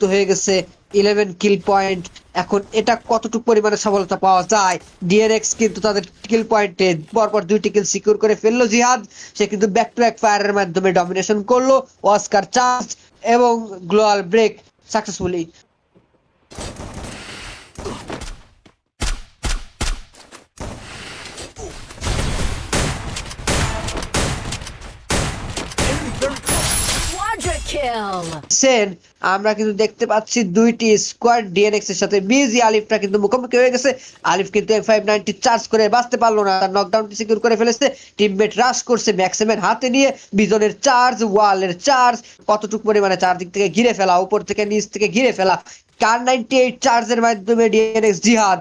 তো হয়ে গেছে 11 কিল পয়েন্ট। এখন এটা কতটুকু পরিমাণে সফলতা পাওয়া যায়? ডিএনএক্স কিন্তু তাদের কিল পয়েন্টে পরপর 2টি কিল সিকিউর করে ফেললো। জিহাদ সে কিন্তু ব্যাক টু ব্যাক ফায়ারের মাধ্যমে ডমিনেশন করলো। অস্কার চার্জ এবং গ্লোয়াল ব্রেক সাকসেসফুলি। সেন আমরা কিন্তু দেখতে পাচ্ছি দুইটি স্কোয়াড ডিএনএক্স এর সাথে। বিজি আলিফটা কিন্তু মুখোমুখি হয়ে গেছে। আলিফ কিন্তু M590 চার্জ করে বাঁচতে পারলো না, তার নকডাউনটি সিকিউর করে ফেলেছে। টিমমেট রাশ করছে ম্যাক্সিমের হাতে নিয়ে। বিজনের চার্জ, ওয়ালের চার্জ, কতটুকু পরিমাণে চারদিক থেকে ঘিরে ফেলা, উপর থেকে নিচ থেকে ঘিরে ফেলা। কার 98 চার্জের মাধ্যমে ডিএনএক্স জিহাদ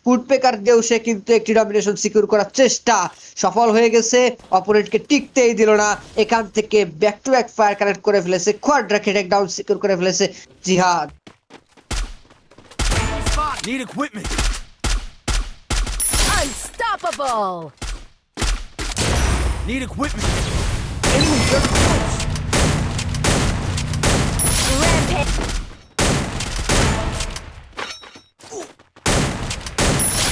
ফুটপেকার দিয়েও সে কিন্তু একটি ডমিনেশন সিকিউর করার চেষ্টা সফল হয়ে গেছে। অপোনেন্টকে টিকতেই দিল না। এখান থেকে back to back fire connect করে ফেলেছে। কোয়াড্রা টেক ডাউন সিকিউর করে ফেলেছে জিহাদ। Need equipment. Unstoppable. Need equipment. Enemy very close. Rampage.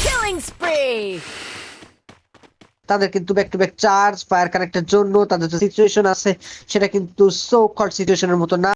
Killing spree. তাদের কিন্তু back to back charge fire কানেক্টের জন্য তাদের যে সিচুয়েশন আছে সেটা কিন্তু সো কল্ড সিচুয়েশনের মতো না।